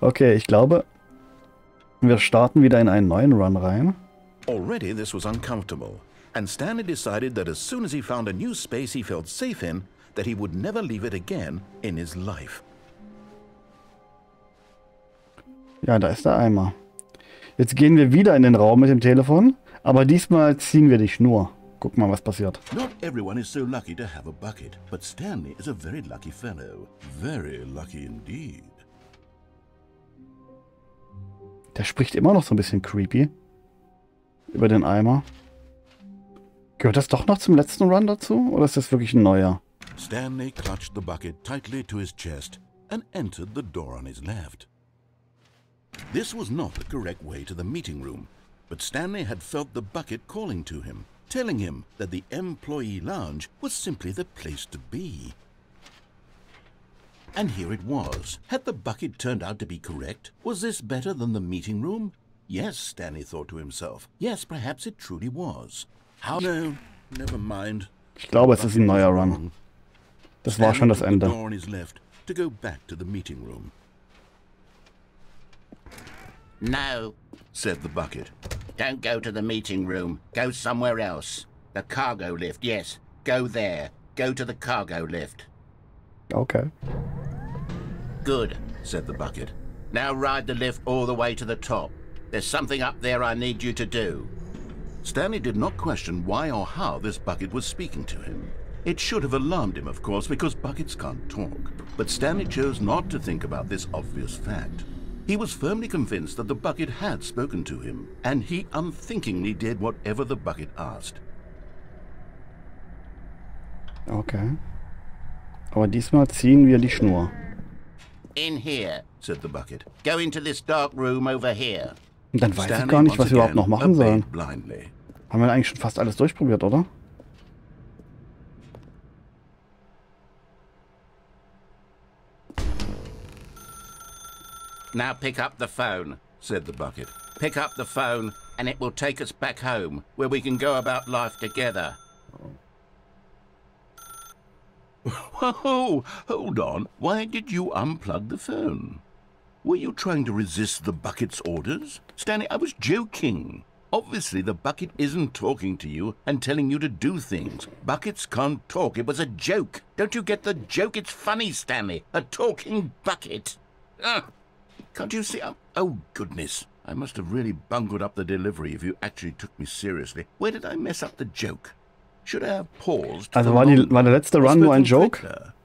Okay, ich glaube, wir starten wieder in einen neuen Run rein. Already this was uncomfortable, and Stanley decided that as soon as he found a new space he felt safe in, that he would never leave it again in his life. Ja, da ist der Eimer. Jetzt gehen wir wieder in den Raum mit dem Telefon, aber diesmal ziehen wir die Schnur. Guck mal, was passiert. Not everyone is so lucky to have a bucket, but Stanley is a very lucky fellow. Very lucky indeed. Der spricht immer noch so ein bisschen creepy. Über den Eimer. Gehört das doch noch zum letzten Run dazu? Oder ist das wirklich ein neuer? Stanley clutched the bucket tightly to his chest and entered the door on his left. This was not the correct way to the meeting room, but Stanley had felt the bucket calling to him, telling him that the employee lounge was simply the place to be. And here it was. Had the bucket turned out to be correct? Was this better than the meeting room? Yes, Stanley thought to himself. Yes, perhaps it truly was. How? No, never mind. Ich glaube, es ist ein neuer Run. Das war schon das Ende. To go back to the meeting room. No, said the bucket. Don't go to the meeting room. Go somewhere else. The cargo lift, yes. Go there. Go to the cargo lift. Okay. Good, said the bucket. Now ride the lift all the way to the top. There's something up there I need you to do. Stanley did not question why or how this bucket was speaking to him. It should have alarmed him, of course, because buckets can't talk. But Stanley chose not to think about this obvious fact. He was firmly convinced that the bucket had spoken to him, and he unthinkingly did whatever the bucket asked. Okay. Aber diesmal ziehen wir die Schnur. In here, said the bucket. Go into this dark room over here. Und dann weiß ich gar nicht, was wir überhaupt noch machen sollen. Blindly. Haben wir eigentlich schon fast alles durchprobiert, oder? Now pick up the phone, said the bucket. Pick up the phone and it will take us back home, where we can go about life together. Whoa, hold on. Why did you unplug the phone? Were you trying to resist the bucket's orders? Stanley, I was joking. Obviously, the bucket isn't talking to you and telling you to do things. Buckets can't talk. It was a joke. Don't you get the joke? It's funny, Stanley. A talking bucket. Can't you see? Oh, goodness. I must have really bungled up the delivery if you actually took me seriously. Where did I mess up the joke? Should I have paused? Also war der letzte Run nur ein Joke?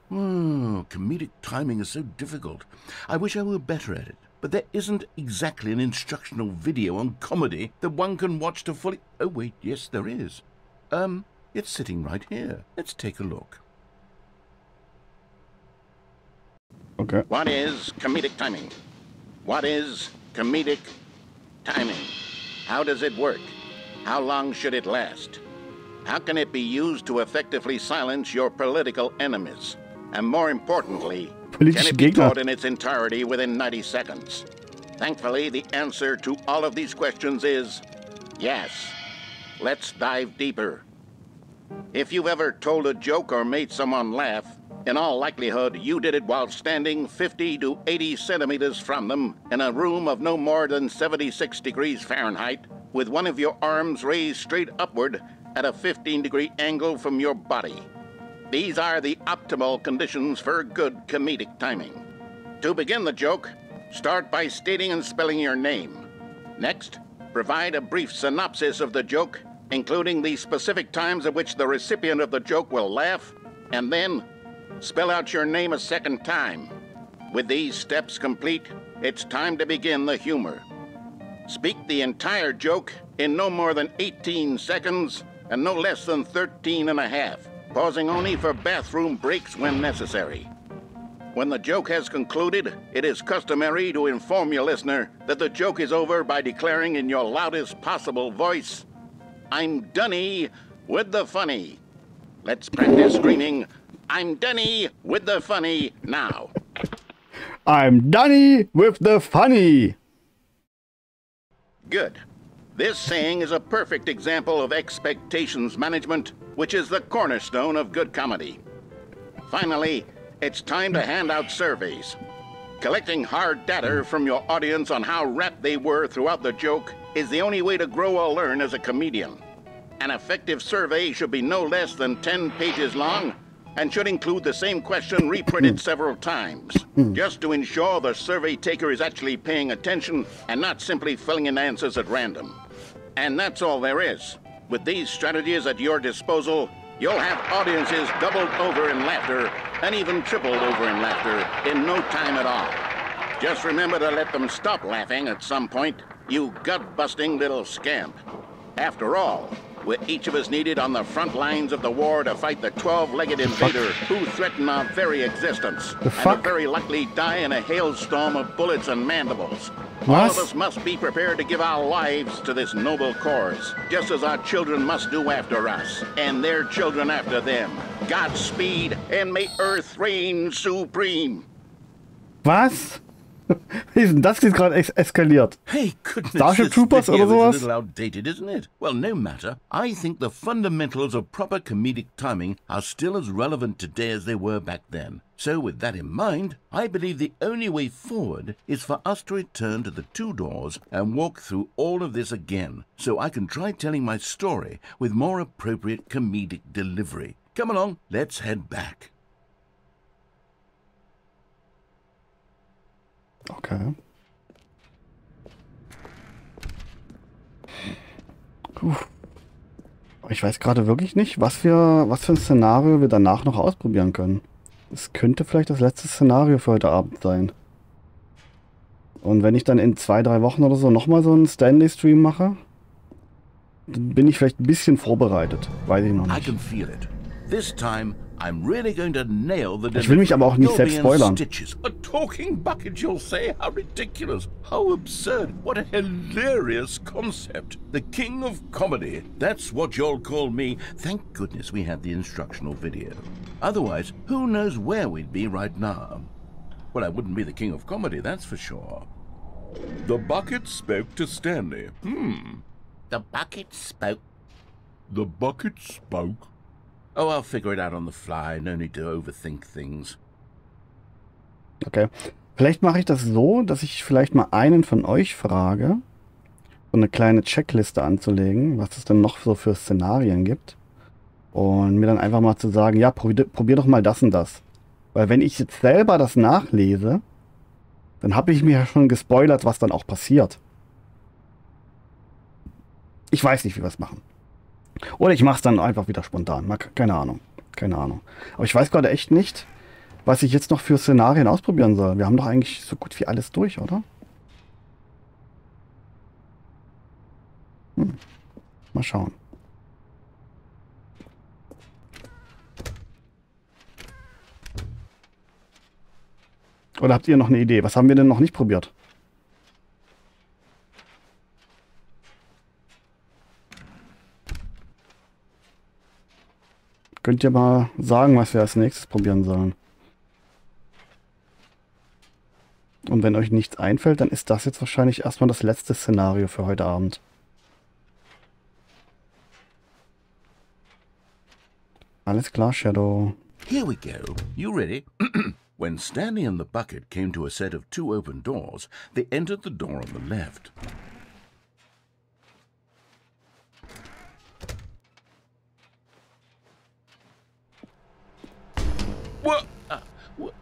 Comedic timing is so difficult. I wish I were better at it. But there isn't exactly an instructional video on comedy that one can watch to fully... Oh, wait, yes, there is. It's sitting right here. Let's take a look. Okay. What is comedic timing? What is comedic timing? How does it work? How long should it last? How can it be used to effectively silence your political enemies? And more importantly, can it be taught in its entirety within 90 seconds? Thankfully, the answer to all of these questions is yes. Let's dive deeper. If you've ever told a joke or made someone laugh, in all likelihood, you did it while standing 50 to 80 centimeters from them in a room of no more than 76 degrees Fahrenheit, with one of your arms raised straight upward at a 15-degree angle from your body. These are the optimal conditions for good comedic timing. To begin the joke, start by stating and spelling your name. Next, provide a brief synopsis of the joke, including the specific times at which the recipient of the joke will laugh, and then spell out your name a second time. With these steps complete, it's time to begin the humor. Speak the entire joke in no more than 18 seconds and no less than 13 and a half, pausing only for bathroom breaks when necessary. When the joke has concluded, it is customary to inform your listener that the joke is over by declaring in your loudest possible voice, "I'm Dunny with the funny." Let's practice screaming, "I'm Dunny with the funny" now. I'm Dunny with the funny. Good. This saying is a perfect example of expectations management, which is the cornerstone of good comedy. Finally, it's time to hand out surveys. Collecting hard data from your audience on how rapt they were throughout the joke is the only way to grow or learn as a comedian. An effective survey should be no less than 10 pages long and should include the same question reprinted several times, just to ensure the survey taker is actually paying attention and not simply filling in answers at random. And that's all there is. With these strategies at your disposal, you'll have audiences doubled over in laughter and even tripled over in laughter in no time at all. Just remember to let them stop laughing at some point, you gut-busting little scamp. After all, we're each of us needed on the front lines of the war to fight the 12-legged invader who threaten our very existence. And will very likely die in a hailstorm of bullets and mandibles. All of us must be prepared to give our lives to this noble cause, just as our children must do after us, and their children after them. Godspeed, and may Earth reign supreme. Was? Wie ist denn das jetzt gerade eskaliert? Hey, goodness, Starship Troopers oder sowas? Is a little outdated, isn't it? Well, no matter. I think the fundamentals of proper comedic timing are still as relevant today as they were back then. So with that in mind, I believe the only way forward is for us to return to the 2 doors and walk through all of this again, so I can try telling my story with more appropriate comedic delivery. Come along, let's head back. Okay. Puh. Ich weiß gerade wirklich nicht, was für ein Szenario wir danach noch ausprobieren können. Es könnte vielleicht das letzte Szenario für heute Abend sein. Und wenn ich dann in 2-3 Wochen oder so nochmal so einen Stanley-Stream mache, dann bin ich vielleicht ein bisschen vorbereitet. Weiß ich noch nicht. This time, I'm really going to nail the Ich will mich aber auch nicht selbst spoilern. A talking bucket, you'll say? How ridiculous. How absurd. What a hilarious concept. The king of comedy. That's what you'll call me. Thank goodness we had the instructional video. Otherwise, who knows where we'd be right now. Well, I wouldn't be the king of comedy, that's for sure. The bucket spoke to Stanley. The bucket spoke. The bucket spoke. Oh, I'll figure it out on the fly. No need to overthink things. Okay. Vielleicht mache ich das so, dass ich vielleicht mal einen von euch frage, so eine kleine Checkliste anzulegen, was es denn noch so für Szenarien gibt. Und mir dann einfach mal zu sagen, ja, probier doch mal das und das. Weil wenn ich jetzt selber das nachlese, dann habe ich mir ja schon gespoilert, was dann auch passiert. Ich weiß nicht, wie wir es machen. Oder ich mache es dann einfach wieder spontan. Keine Ahnung. Keine Ahnung. Aber ich weiß gerade echt nicht, was ich jetzt noch für Szenarien ausprobieren soll. Wir haben doch eigentlich so gut wie alles durch, oder? Mal schauen. Oder habt ihr noch eine Idee? Was haben wir denn noch nicht probiert? Könnt ihr mal sagen, was wir als nächstes probieren sollen? Und wenn euch nichts einfällt, dann ist das jetzt wahrscheinlich erstmal das letzte Szenario für heute Abend. Alles klar, Shadow. Here we go. You ready? When Stanley and the bucket came to a set of 2 open doors, they entered the door on the left. What?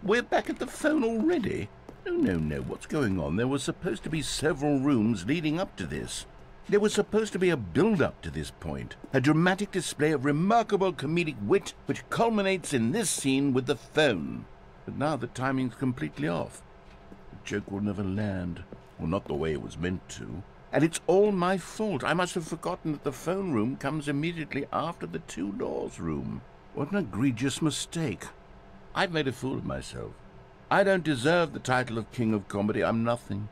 We're back at the phone already? No. What's going on? There were supposed to be several rooms leading up to this. There was supposed to be a build-up to this point. A dramatic display of remarkable comedic wit which culminates in this scene with the phone. But now the timing's completely off. The joke will never land. Well, not the way it was meant to. And it's all my fault. I must have forgotten that the phone room comes immediately after the 2 doors room. What an egregious mistake. I've made a fool of myself. I don't deserve the title of King of Comedy. I'm nothing.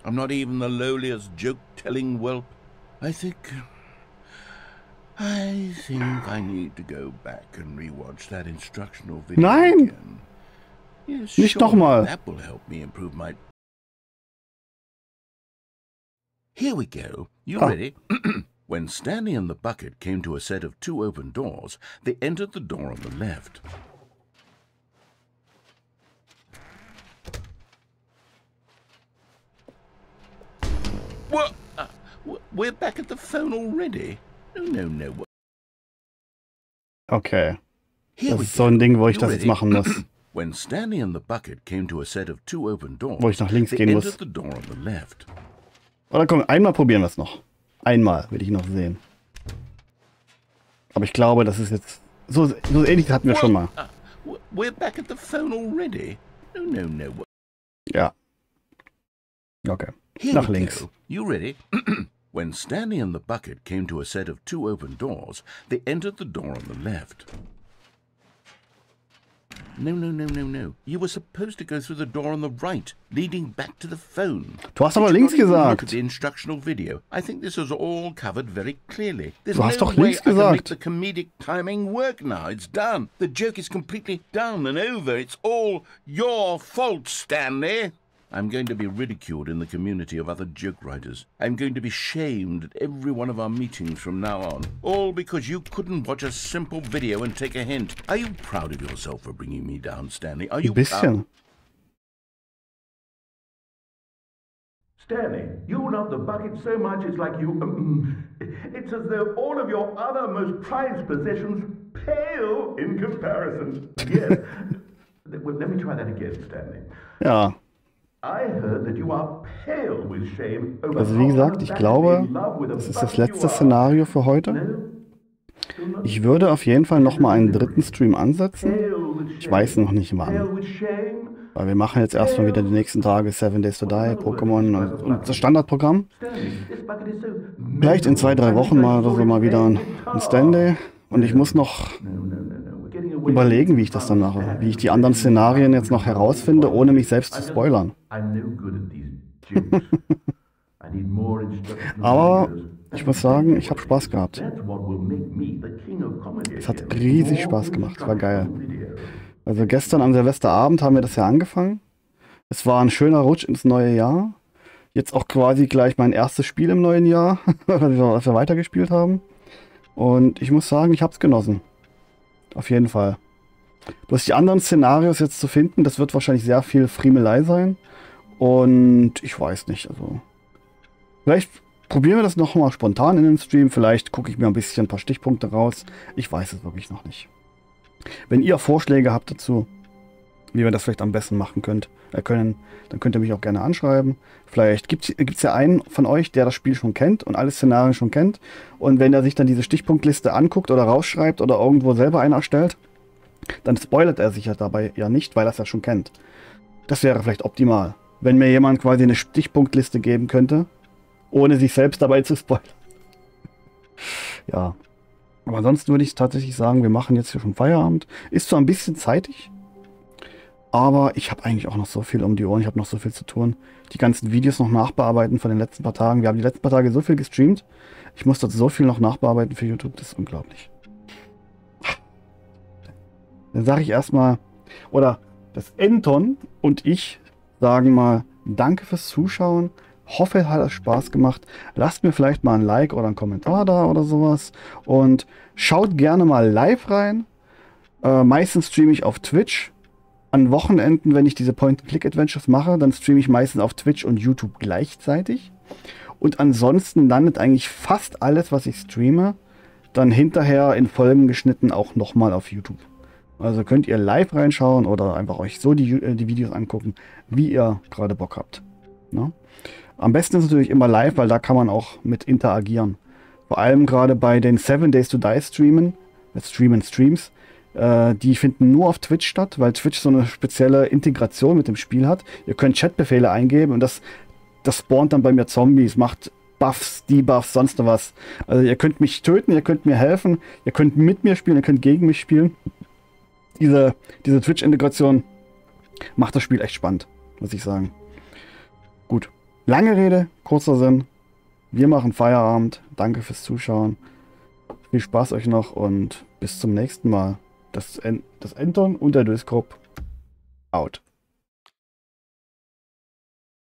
I'm not even the lowliest joke-telling whelp. I think I need to go back and rewatch that instructional video again. Yes, nicht nochmal. That will help me improve my... Here we go. You ready? When Stanley and the bucket came to a set of 2 open doors, they entered the door on the left. What? We're back at the phone already? No. Okay. Das ist so ein Ding, wo ich das jetzt machen muss. When Stanley and the bucket came to a set of 2 open doors, Wo ich nach links gehen muss. the door on the left. Oder komm, einmal probieren wir es noch. Einmal will ich noch sehen. Aber ich glaube, das ist jetzt... So ähnlich hatten wir schon mal. We're back at the phone already? No. Ja. Okay. Nach links. You ready? When Stanley and the bucket came to a set of 2 open doors, they entered the door on the left. No. You were supposed to go through the door on the right, leading back to the phone. Du hast aber links gesagt. Look at the instructional video. I think this is all covered very clearly. There's Du hast no doch way links I can make gesagt. the comedic timing work now. It's done. The joke is completely done and over. It's all your fault, Stanley. I'm going to be ridiculed in the community of other joke writers. I'm going to be shamed at every one of our meetings from now on. All because you couldn't watch a simple video and take a hint. Are you proud of yourself for bringing me down, Stanley? Are you Ein bisschen. Stanley, you love the bucket so much it's like you... it's as though all of your other most prized possessions pale in comparison. Yes. Well, let me try that again, Stanley. Ja. I heard that you are pale with shame over Also wie gesagt, ich glaube, das ist das letzte Szenario für heute. Ich würde auf jeden Fall nochmal einen dritten Stream ansetzen. Ich weiß noch nicht wann. Weil wir machen jetzt erstmal wieder die nächsten Tage 7 Days to Die, Pokémon und das Standardprogramm. Vielleicht in 2-3 Wochen mal oder so mal wieder ein Stanley. Und ich muss noch überlegen, wie ich das dann mache. Wie ich die anderen Szenarien jetzt noch herausfinde, ohne mich selbst zu spoilern. Aber ich muss sagen, ich habe Spaß gehabt. Es hat riesig Spaß gemacht, war geil. Also gestern am Silvesterabend haben wir das ja angefangen. Es war ein schöner Rutsch ins neue Jahr. Jetzt auch quasi gleich mein erstes Spiel im neuen Jahr, was wir weitergespielt haben. Und ich muss sagen, ich habe es genossen. Auf jeden Fall. Bloß die anderen Szenarios jetzt zu finden, das wird wahrscheinlich sehr viel Friemelei sein. Und ich weiß nicht, also... Vielleicht probieren wir das noch mal spontan in den Stream. Vielleicht gucke ich mir ein bisschen ein paar Stichpunkte raus. Ich weiß es wirklich noch nicht. Wenn ihr Vorschläge habt dazu, wie wir das vielleicht am besten machen können, dann könnt ihr mich auch gerne anschreiben. Vielleicht gibt's ja einen von euch, der das Spiel schon kennt und alle Szenarien schon kennt. Und wenn er sich dann diese Stichpunktliste anguckt oder rausschreibt oder irgendwo selber einen erstellt, dann spoilert er sich ja dabei ja nicht, weil er es ja schon kennt. Das wäre vielleicht optimal, wenn mir jemand quasi eine Stichpunktliste geben könnte, ohne sich selbst dabei zu spoilern. Ja. Aber ansonsten würde ich tatsächlich sagen, wir machen jetzt hier schon Feierabend. Ist zwar ein bisschen zeitig, aber ich habe eigentlich auch noch so viel um die Ohren. Ich habe noch so viel zu tun. Die ganzen Videos noch nachbearbeiten von den letzten paar Tagen. Wir haben die letzten paar Tage so viel gestreamt. Ich muss dort so viel noch nachbearbeiten für YouTube. Das ist unglaublich. Dann sage ich erstmal, oder das Anton und ich sagen mal danke fürs Zuschauen. Hoffe, hat es Spaß gemacht. Lasst mir vielleicht mal ein Like oder einen Kommentar da oder sowas. Und schaut gerne mal live rein. Meistens streame ich auf Twitch. An Wochenenden, wenn ich diese Point-and-Click-Adventures mache, dann streame ich meistens auf Twitch und YouTube gleichzeitig. Und ansonsten landet eigentlich fast alles, was ich streame, dann hinterher in Folgen geschnitten auch nochmal auf YouTube. Also könnt ihr live reinschauen oder einfach euch so die Videos angucken, wie ihr gerade Bock habt. Ne? Am besten ist es natürlich immer live, weil da kann man auch mit interagieren. Vor allem gerade bei den 7 Days to Die Streams, die finden nur auf Twitch statt, weil Twitch so eine spezielle Integration mit dem Spiel hat. Ihr könnt Chatbefehle eingeben und das spawnt dann bei mir Zombies, macht Buffs, Debuffs, sonst was. Also ihr könnt mich töten, ihr könnt mir helfen, ihr könnt mit mir spielen, ihr könnt gegen mich spielen. Diese Twitch-Integration macht das Spiel echt spannend, muss ich sagen. Gut, lange Rede, kurzer Sinn. Wir machen Feierabend. Danke fürs Zuschauen. Viel Spaß euch noch und bis zum nächsten Mal. Das Anton und der Döskopp out.